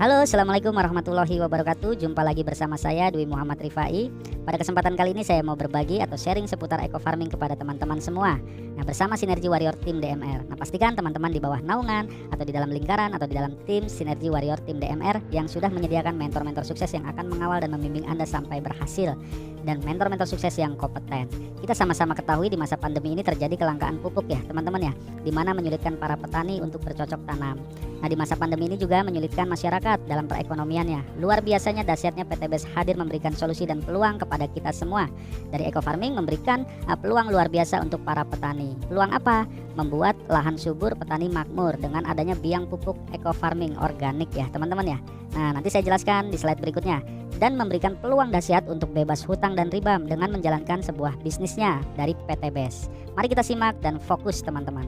Halo, assalamualaikum warahmatullahi wabarakatuh. Jumpa lagi bersama saya Dwi Muhammad Rifai. Pada kesempatan kali ini saya mau berbagi atau sharing seputar eco farming kepada teman-teman semua. Nah, bersama Sinergi Warrior Tim DMR. Nah, pastikan teman-teman di bawah naungan atau di dalam lingkaran atau di dalam tim Sinergi Warrior Tim DMR yang sudah menyediakan mentor-mentor sukses yang akan mengawal dan membimbing Anda sampai berhasil, dan mentor-mentor sukses yang kompeten. Kita sama-sama ketahui di masa pandemi ini terjadi kelangkaan pupuk ya teman-teman ya, di mana menyulitkan para petani untuk bercocok tanam. Nah, di masa pandemi ini juga menyulitkan masyarakat dalam perekonomiannya. Luar biasanya dahsyatnya PTBES hadir memberikan solusi dan peluang kepada kita semua. Dari eco farming memberikan peluang luar biasa untuk para petani. Peluang apa? Membuat lahan subur, petani makmur dengan adanya biang pupuk eco farming organik ya teman-teman ya. Nah, nanti saya jelaskan di slide berikutnya. Dan memberikan peluang dahsyat untuk bebas hutang dan riba dengan menjalankan sebuah bisnisnya dari PTBES. Mari kita simak dan fokus teman-teman.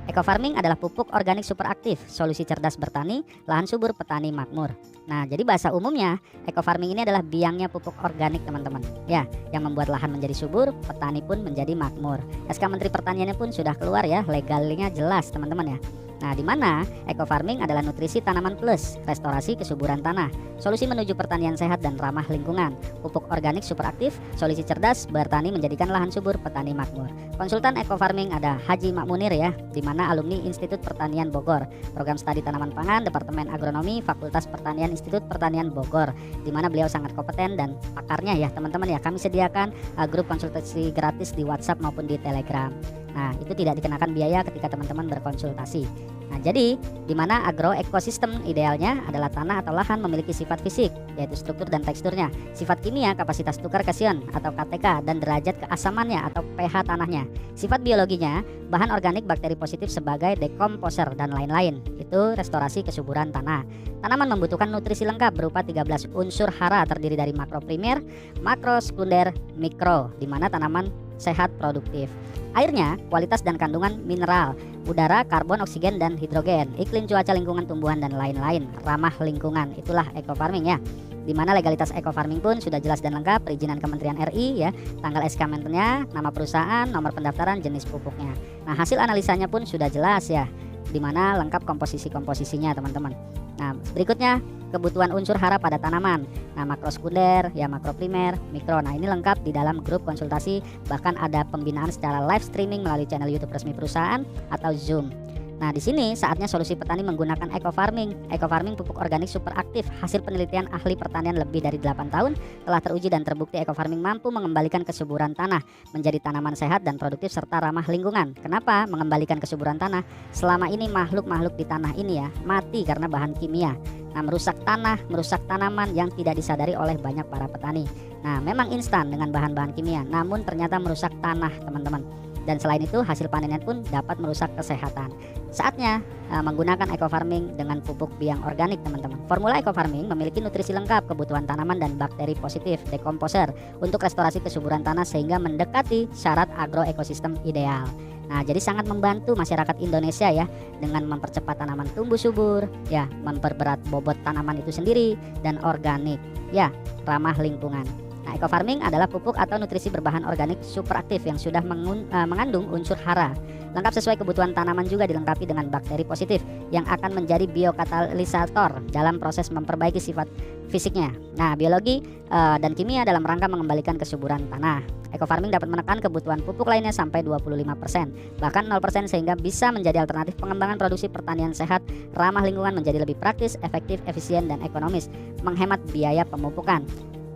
Eco farming adalah pupuk organik super aktif, solusi cerdas bertani, lahan subur, petani makmur. Nah, jadi bahasa umumnya eco farming ini adalah biangnya pupuk organik teman-teman. Ya, yang membuat lahan menjadi subur, petani pun menjadi makmur. SK Menteri Pertaniannya pun sudah keluar ya, legalnya jelas teman-teman ya. Nah, di mana eco farming adalah nutrisi tanaman plus, restorasi kesuburan tanah, solusi menuju pertanian sehat dan ramah lingkungan, pupuk organik super aktif, solusi cerdas bertani menjadikan lahan subur, petani makmur. Konsultan eco farming ada Haji Makmunir ya, di mana alumni Institut Pertanian Bogor, program studi tanaman pangan, Departemen Agronomi, Fakultas Pertanian Institut Pertanian Bogor, di mana beliau sangat kompeten dan pakarnya ya teman-teman ya. Kami sediakan grup konsultasi gratis di WhatsApp maupun di Telegram. Nah, itu tidak dikenakan biaya ketika teman-teman berkonsultasi. Nah, jadi di mana agroekosistem idealnya adalah tanah atau lahan memiliki sifat fisik, yaitu struktur dan teksturnya, sifat kimia, kapasitas tukar kasion atau KTK, dan derajat keasamannya atau pH tanahnya. Sifat biologinya, bahan organik bakteri positif sebagai dekomposer dan lain-lain. Itu restorasi kesuburan tanah. Tanaman membutuhkan nutrisi lengkap berupa 13 unsur hara terdiri dari makro primer, makro sekunder, mikro, di mana tanaman sehat produktif. Airnya, kualitas dan kandungan mineral, udara, karbon, oksigen, dan hidrogen, iklim, cuaca, lingkungan, tumbuhan, dan lain-lain, ramah lingkungan. Itulah eco farming ya. Di mana legalitas eco farming pun sudah jelas dan lengkap, perizinan Kementerian RI ya, tanggal SK Menternya, nama perusahaan, nomor pendaftaran, jenis pupuknya. Nah, hasil analisanya pun sudah jelas ya, di mana lengkap komposisinya teman-teman. Nah, berikutnya kebutuhan unsur hara pada tanaman. Nah, makro sekunder, ya makro primer, mikro. Nah, ini lengkap di dalam grup konsultasi, bahkan ada pembinaan secara live streaming melalui channel YouTube resmi perusahaan atau Zoom. Nah, di sini saatnya solusi petani menggunakan eco farming. Eco farming pupuk organik super aktif. Hasil penelitian ahli pertanian lebih dari 8 tahun telah teruji dan terbukti eco farming mampu mengembalikan kesuburan tanah menjadi tanaman sehat dan produktif serta ramah lingkungan. Kenapa mengembalikan kesuburan tanah? Selama ini makhluk-makhluk di tanah ini ya mati karena bahan kimia. Nah, merusak tanah, merusak tanaman yang tidak disadari oleh banyak para petani. Nah, memang instan dengan bahan-bahan kimia, namun ternyata merusak tanah teman-teman. Dan selain itu hasil panennya pun dapat merusak kesehatan. Saatnya menggunakan eco farming dengan pupuk biang organik teman-teman. Formula eco farming memiliki nutrisi lengkap, kebutuhan tanaman dan bakteri positif, dekomposer untuk restorasi kesuburan tanah sehingga mendekati syarat agroekosistem ideal. Nah, jadi sangat membantu masyarakat Indonesia ya dengan mempercepat tanaman tumbuh subur, ya, memperberat bobot tanaman itu sendiri dan organik, ya, ramah lingkungan. Nah, eco farming adalah pupuk atau nutrisi berbahan organik super aktif yang sudah mengandung unsur hara. Lengkap sesuai kebutuhan tanaman, juga dilengkapi dengan bakteri positif yang akan menjadi biokatalisator dalam proses memperbaiki sifat fisiknya. Nah, biologi dan kimia dalam rangka mengembalikan kesuburan tanah. Eco farming dapat menekan kebutuhan pupuk lainnya sampai 25%, bahkan 0% sehingga bisa menjadi alternatif pengembangan produksi pertanian sehat, ramah lingkungan, menjadi lebih praktis, efektif, efisien, dan ekonomis, menghemat biaya pemupukan.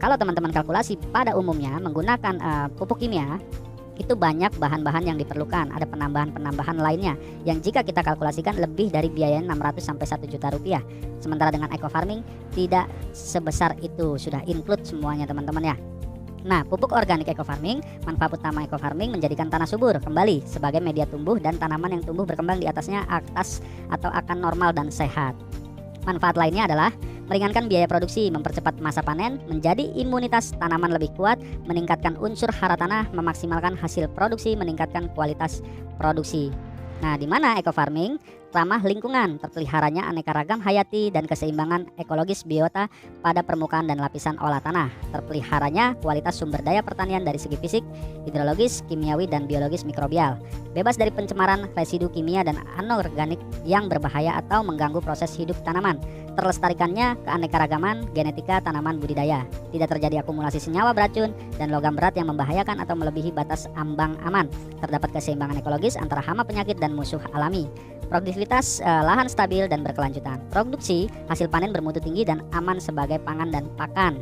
Kalau teman-teman kalkulasi pada umumnya menggunakan pupuk kimia, itu banyak bahan-bahan yang diperlukan, ada penambahan-penambahan lainnya yang jika kita kalkulasikan lebih dari biaya 600 sampai 1 juta rupiah. Sementara dengan eco farming tidak sebesar itu, sudah include semuanya teman-teman ya. Nah, pupuk organik eco farming, manfaat utama eco farming menjadikan tanah subur kembali sebagai media tumbuh dan tanaman yang tumbuh berkembang di atasnya atau akan normal dan sehat. Manfaat lainnya adalah meringankan biaya produksi, mempercepat masa panen, menjadi imunitas tanaman lebih kuat, meningkatkan unsur hara tanah, memaksimalkan hasil produksi, meningkatkan kualitas produksi. Nah, di mana eco farming ramah lingkungan, terpeliharanya aneka ragam hayati dan keseimbangan ekologis biota pada permukaan dan lapisan olah tanah, terpeliharanya kualitas sumber daya pertanian dari segi fisik, hidrologis, kimiawi, dan biologis mikrobial, bebas dari pencemaran residu kimia dan anorganik yang berbahaya atau mengganggu proses hidup tanaman, terlestarikannya keanekaragaman genetika tanaman budidaya, tidak terjadi akumulasi senyawa beracun dan logam berat yang membahayakan atau melebihi batas ambang aman, terdapat keseimbangan ekologis antara hama penyakit dan musuh alami, produktivitas lahan stabil dan berkelanjutan, produksi hasil panen bermutu tinggi dan aman sebagai pangan dan pakan.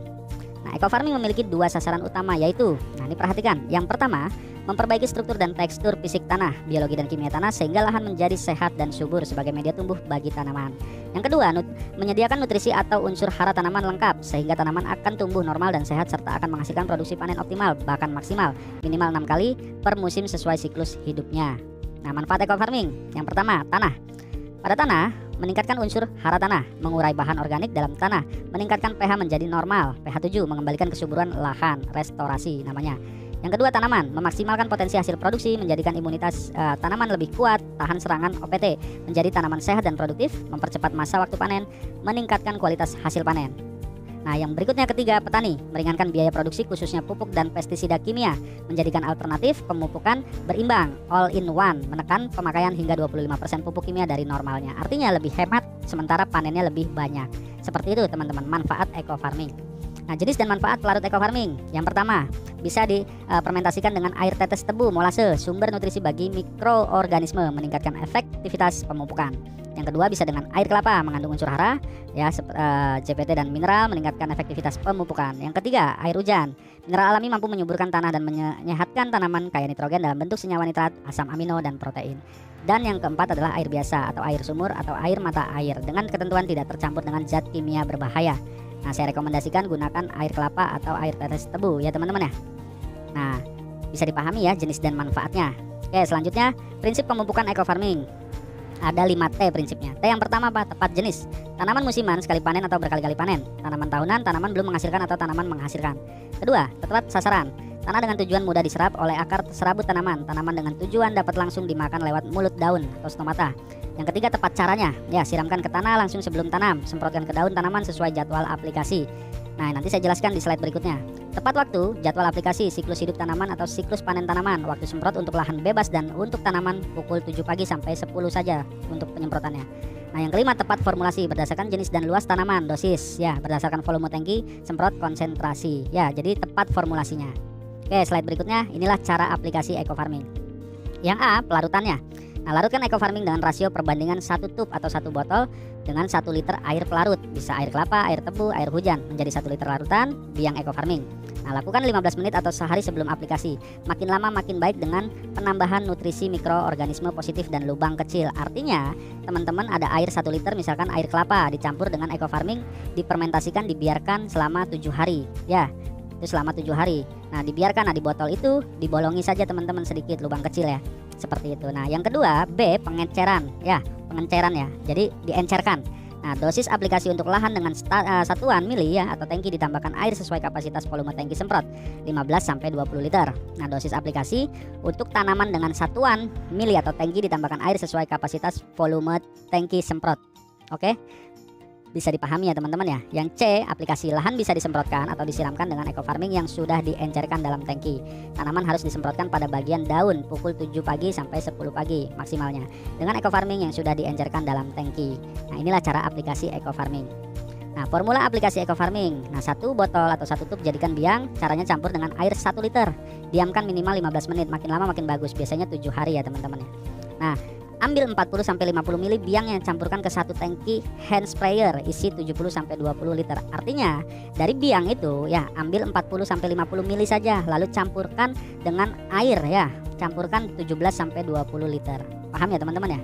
Nah, eco-farming memiliki dua sasaran utama, yaitu, ini perhatikan, yang pertama, memperbaiki struktur dan tekstur fisik tanah, biologi dan kimia tanah sehingga lahan menjadi sehat dan subur sebagai media tumbuh bagi tanaman. Yang kedua, menyediakan nutrisi atau unsur hara tanaman lengkap sehingga tanaman akan tumbuh normal dan sehat serta akan menghasilkan produksi panen optimal bahkan maksimal minimal 6 kali per musim sesuai siklus hidupnya. Nah, manfaat eco-farming. Yang pertama, tanah. Pada tanah, meningkatkan unsur hara tanah, mengurai bahan organik dalam tanah, meningkatkan pH menjadi normal, pH 7, mengembalikan kesuburan lahan, restorasi namanya. Yang kedua, tanaman, memaksimalkan potensi hasil produksi, menjadikan imunitas tanaman lebih kuat, tahan serangan OPT, menjadi tanaman sehat dan produktif, mempercepat masa waktu panen, meningkatkan kualitas hasil panen. Nah, yang berikutnya ketiga, petani, meringankan biaya produksi khususnya pupuk dan pestisida kimia, menjadikan alternatif pemupukan berimbang, all in one, menekan pemakaian hingga 25% pupuk kimia dari normalnya. Artinya lebih hemat sementara panennya lebih banyak. Seperti itu teman-teman manfaat eco-farming. Nah, jenis dan manfaat pelarut eco-farming. Yang pertama, bisa difermentasikan dengan air tetes tebu, molase, sumber nutrisi bagi mikroorganisme, meningkatkan efektivitas pemupukan. Yang kedua, bisa dengan air kelapa, mengandung unsur hara, GPT dan mineral, meningkatkan efektivitas pemupukan. Yang ketiga, air hujan. Mineral alami mampu menyuburkan tanah dan menyehatkan tanaman kaya nitrogen dalam bentuk senyawa nitrat, asam amino, dan protein. Dan yang keempat adalah air biasa atau air sumur atau air mata air dengan ketentuan tidak tercampur dengan zat kimia berbahaya. Nah, saya rekomendasikan gunakan air kelapa atau air tetes tebu ya teman-teman ya. Nah, bisa dipahami ya jenis dan manfaatnya. Oke, selanjutnya prinsip pemupukan eco-farming. Ada 5T prinsipnya. T yang pertama apa? Tepat jenis. Tanaman musiman sekali panen atau berkali-kali panen. Tanaman tahunan, tanaman belum menghasilkan atau tanaman menghasilkan. Kedua, tepat sasaran. Tanah dengan tujuan mudah diserap oleh akar serabut tanaman. Tanaman dengan tujuan dapat langsung dimakan lewat mulut daun atau stomata. Yang ketiga, tepat caranya. Ya, siramkan ke tanah langsung sebelum tanam. Semprotkan ke daun tanaman sesuai jadwal aplikasi. Nah, nanti saya jelaskan di slide berikutnya. Tepat waktu, jadwal aplikasi, siklus hidup tanaman atau siklus panen tanaman. Waktu semprot untuk lahan bebas dan untuk tanaman pukul 7 pagi sampai 10 saja untuk penyemprotannya. Nah, yang kelima, tepat formulasi berdasarkan jenis dan luas tanaman, dosis ya, berdasarkan volume tangki, semprot, konsentrasi. Ya, jadi tepat formulasinya. Oke, slide berikutnya, inilah cara aplikasi eco-farming. Yang A, pelarutannya. Nah, larutkan eco-farming dengan rasio perbandingan 1 tub atau 1 botol dengan 1 liter air pelarut. Bisa air kelapa, air tebu, air hujan menjadi 1 liter larutan biang eco-farming. Nah, lakukan 15 menit atau sehari sebelum aplikasi. Makin lama makin baik dengan penambahan nutrisi mikroorganisme positif dan lubang kecil. Artinya, teman-teman ada air 1 liter misalkan air kelapa dicampur dengan eco-farming, difermentasikan, dibiarkan selama 7 hari. Ya, itu selama 7 hari. Nah, dibiarkan, di botol itu dibolongi saja teman-teman sedikit lubang kecil ya. Seperti itu. Nah, yang kedua, B, pengenceran ya, pengenceran ya. Jadi diencerkan. Nah, dosis aplikasi untuk lahan dengan satuan mili ya atau tangki ditambahkan air sesuai kapasitas volume tangki semprot 15 sampai 20 liter. Nah, dosis aplikasi untuk tanaman dengan satuan mili atau tangki ditambahkan air sesuai kapasitas volume tangki semprot. Oke? Bisa dipahami ya teman-teman ya. Yang C, aplikasi lahan bisa disemprotkan atau disiramkan dengan eco-farming yang sudah diencerkan dalam tangki. Tanaman harus disemprotkan pada bagian daun pukul 7 pagi sampai 10 pagi maksimalnya dengan eco-farming yang sudah diencerkan dalam tangki. Nah, inilah cara aplikasi eco-farming. Nah, formula aplikasi eco-farming. Nah, 1 botol atau 1 tub jadikan biang, caranya campur dengan air 1 liter. Diamkan minimal 15 menit, makin lama makin bagus, biasanya 7 hari ya teman-teman ya. Nah, ambil 40 sampai 50 ml biang yang campurkan ke 1 tangki hand sprayer isi 70 sampai 20 liter. Artinya, dari biang itu ya ambil 40 sampai 50 ml saja lalu campurkan dengan air ya. Campurkan 17 sampai 20 liter. Paham ya teman-teman ya?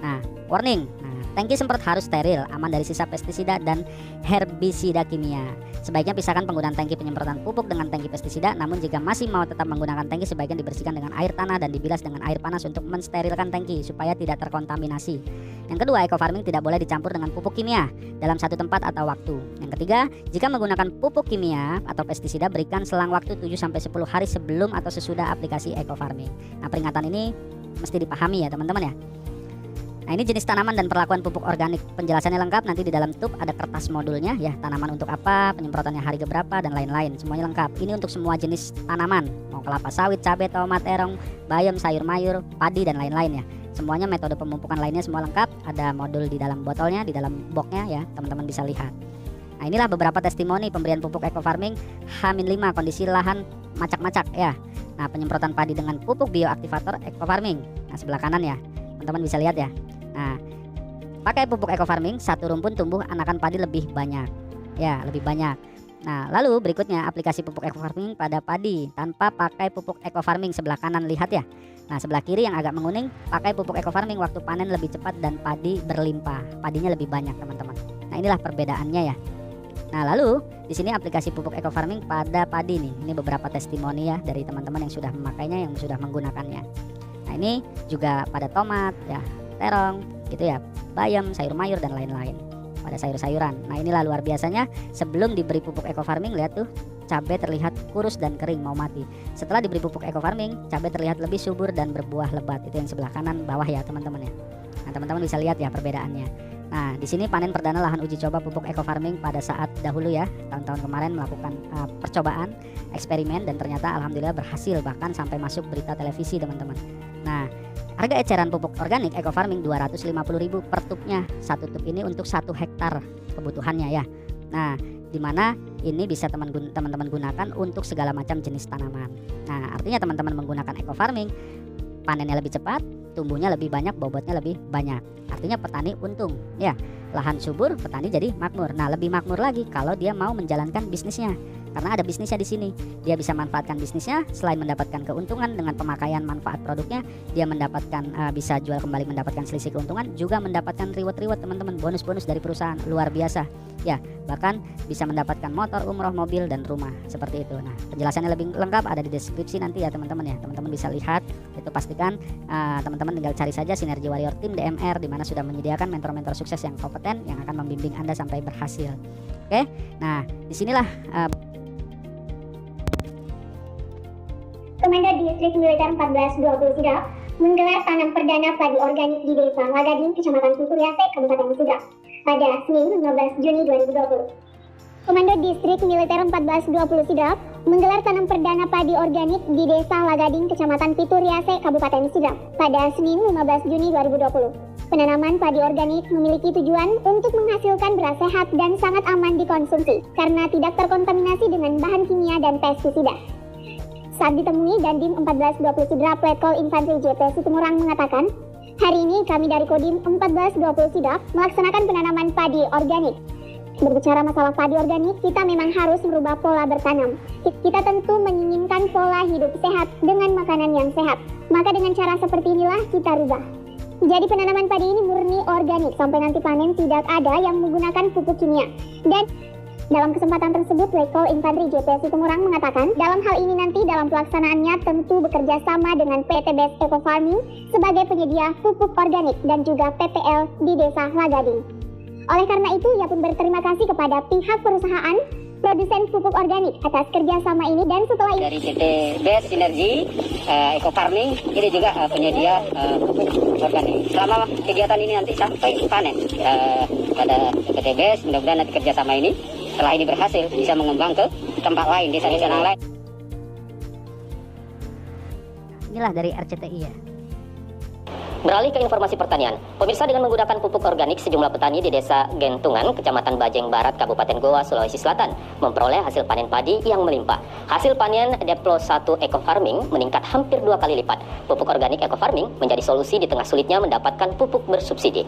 Nah, warning. Tangki semprot harus steril, aman dari sisa pestisida dan herbisida kimia. Sebaiknya pisahkan penggunaan tangki penyemprotan pupuk dengan tangki pestisida. Namun jika masih mau tetap menggunakan tangki, sebaiknya dibersihkan dengan air tanah dan dibilas dengan air panas untuk mensterilkan tangki supaya tidak terkontaminasi. Yang kedua, eco-farming tidak boleh dicampur dengan pupuk kimia dalam satu tempat atau waktu. Yang ketiga, jika menggunakan pupuk kimia atau pestisida, berikan selang waktu 7-10 hari sebelum atau sesudah aplikasi eco-farming. Nah, peringatan ini mesti dipahami ya teman-teman ya. Nah, ini jenis tanaman dan perlakuan pupuk organik. Penjelasannya lengkap, nanti di dalam tub ada kertas modulnya ya, tanaman untuk apa, penyemprotannya hari keberapa dan lain-lain. Semuanya lengkap. Ini untuk semua jenis tanaman, mau kelapa sawit, cabai, tomat, terong, bayam, sayur mayur, padi dan lain-lain ya. Semuanya metode pemupukan lainnya semua lengkap, ada modul di dalam botolnya, di dalam boxnya ya, teman-teman bisa lihat. Nah, inilah beberapa testimoni pemberian pupuk eco farming H-5 kondisi lahan macak-macak ya. Nah, penyemprotan padi dengan pupuk bioaktivator eco farming. Nah, sebelah kanan ya, teman-teman bisa lihat ya. Nah, pakai pupuk eco farming, satu rumpun tumbuh anakan padi lebih banyak. Ya, lebih banyak. Nah, lalu berikutnya aplikasi pupuk eco farming pada padi tanpa pakai pupuk eco farming, sebelah kanan lihat ya. Nah, sebelah kiri yang agak menguning pakai pupuk eco farming, waktu panen lebih cepat dan padi berlimpah. Padinya lebih banyak, teman-teman. Nah, inilah perbedaannya ya. Nah, lalu di sini aplikasi pupuk eco farming pada padi nih. Ini beberapa testimoni ya dari teman-teman yang sudah memakainya, yang sudah menggunakannya. Nah, ini juga pada tomat ya, terong gitu ya, bayam, sayur mayur dan lain-lain, pada sayur-sayuran. Nah, inilah luar biasanya sebelum diberi pupuk eco farming, lihat tuh cabai terlihat kurus dan kering mau mati. Setelah diberi pupuk eco farming, cabai terlihat lebih subur dan berbuah lebat. Itu yang sebelah kanan bawah ya teman-teman ya. Nah, teman-teman bisa lihat ya perbedaannya. Nah, di sini panen perdana lahan uji coba pupuk eco farming pada saat dahulu ya, tahun-tahun kemarin melakukan percobaan eksperimen dan ternyata alhamdulillah berhasil, bahkan sampai masuk berita televisi teman-teman. Nah, harga eceran pupuk organik eco farming 250.000 per tubnya. Satu tub ini untuk 1 hektar kebutuhannya ya. Nah, dimana ini bisa teman-teman gunakan untuk segala macam jenis tanaman. Nah, artinya teman-teman menggunakan eco farming, panennya lebih cepat, tumbuhnya lebih banyak, bobotnya lebih banyak. Artinya petani untung ya. Lahan subur, petani jadi makmur. Nah, lebih makmur lagi kalau dia mau menjalankan bisnisnya. Karena ada bisnisnya di sini. Dia bisa manfaatkan bisnisnya, selain mendapatkan keuntungan dengan pemakaian manfaat produknya, dia mendapatkan bisa jual kembali, mendapatkan selisih keuntungan, juga mendapatkan reward teman-teman, bonus-bonus dari perusahaan luar biasa. Ya, bahkan bisa mendapatkan motor, umroh, mobil dan rumah seperti itu. Nah, penjelasannya lebih lengkap ada di deskripsi nanti ya teman-teman ya. Teman-teman bisa lihat. Itu pastikan teman-teman tinggal cari saja Sinergi Warrior Tim DMR, di mana sudah menyediakan mentor-mentor sukses yang kompeten yang akan membimbing Anda sampai berhasil. Oke. Nah, disinilah Komando Distrik Militer 1420 Sidrap menggelar tanam perdana padi organik di Desa Lagading, Kecamatan Pituriase, Kabupaten Sidrap pada Senin 15 Juni 2020. Komando Distrik Militer 1420 Sidrap menggelar tanam perdana padi organik di Desa Lagading, Kecamatan Pituriase, Kabupaten Sidrap pada Senin 15 Juni 2020. Penanaman padi organik memiliki tujuan untuk menghasilkan beras sehat dan sangat aman dikonsumsi karena tidak terkontaminasi dengan bahan kimia dan pestisida. Saat ditemui Dandim 1420 Sidrap Letkol Infantri JP Situmorang mengatakan, hari ini kami dari Kodim 1420 Sidrap melaksanakan penanaman padi organik. Berbicara masalah padi organik, kita memang harus merubah pola bertanam. Kita tentu menginginkan pola hidup sehat dengan makanan yang sehat. Maka dengan cara seperti inilah kita rubah. Jadi penanaman padi ini murni organik, sampai nanti panen tidak ada yang menggunakan pupuk kimia. Dan dalam kesempatan tersebut, Letkol Infantri JP Situmorang mengatakan, dalam hal ini nanti dalam pelaksanaannya tentu bekerja sama dengan PT Best Eco Farming sebagai penyedia pupuk organik dan juga PPL di Desa Lagading. Oleh karena itu, ia pun berterima kasih kepada pihak perusahaan produsen pupuk organik atas kerjasama ini, dan setelah ini dari PT Best Sinergi Eco Farming ini juga penyedia pupuk organik. Selama kegiatan ini nanti sampai panen pada PT Best, mudah-mudahan nanti kerjasama ini setelah ini berhasil bisa mengembang ke tempat lain, desa-desa yang lain. inilah dari RCTI ya. Beralih ke informasi pertanian, pemirsa, dengan menggunakan pupuk organik, sejumlah petani di Desa Gentungan, Kecamatan Bajeng Barat, Kabupaten Goa, Sulawesi Selatan, memperoleh hasil panen padi yang melimpah. Hasil panen Deplo 1 Eco Farming meningkat hampir 2 kali lipat. Pupuk organik Eco Farming menjadi solusi di tengah sulitnya mendapatkan pupuk bersubsidi.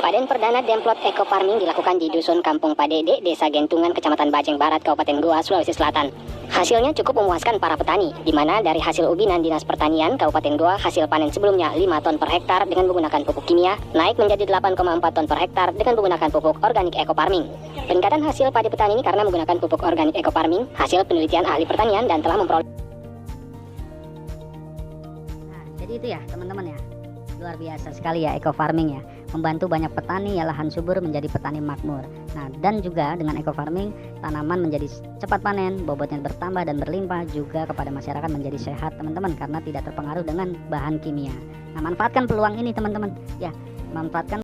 Panen perdana Demplot Eco Farming dilakukan di Dusun Kampung Padede, Desa Gentungan, Kecamatan Bajeng Barat, Kabupaten Goa, Sulawesi Selatan. Hasilnya cukup memuaskan para petani, di mana dari hasil ubinan Dinas Pertanian Kabupaten Goa, hasil panen sebelumnya 5 ton per hektar dengan menggunakan pupuk kimia, naik menjadi 8,4 ton per hektar dengan menggunakan pupuk organik Eco Farming. Peningkatan hasil padi petani ini karena menggunakan pupuk organik Eco Farming, hasil penelitian ahli pertanian dan telah memperoleh. Nah, jadi itu ya teman-teman ya. Luar biasa sekali ya eco farming ya, membantu banyak petani ya lahan subur menjadi petani makmur. Nah, dan juga dengan eco farming tanaman menjadi cepat panen, bobotnya bertambah dan berlimpah, juga kepada masyarakat menjadi sehat teman-teman karena tidak terpengaruh dengan bahan kimia. Nah, manfaatkan peluang ini teman-teman ya, manfaatkan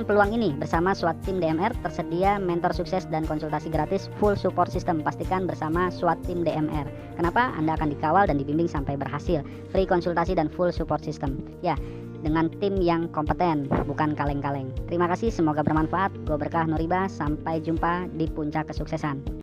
peluang ini bersama SWAT Tim DMR. Tersedia mentor sukses dan konsultasi gratis full support system. Pastikan bersama SWAT Tim DMR. Kenapa? Anda akan dikawal dan dibimbing sampai berhasil. Free konsultasi dan full support system. Ya, dengan tim yang kompeten, bukan kaleng-kaleng. Terima kasih, semoga bermanfaat. Gue Berkah Nuriba, sampai jumpa di puncak kesuksesan.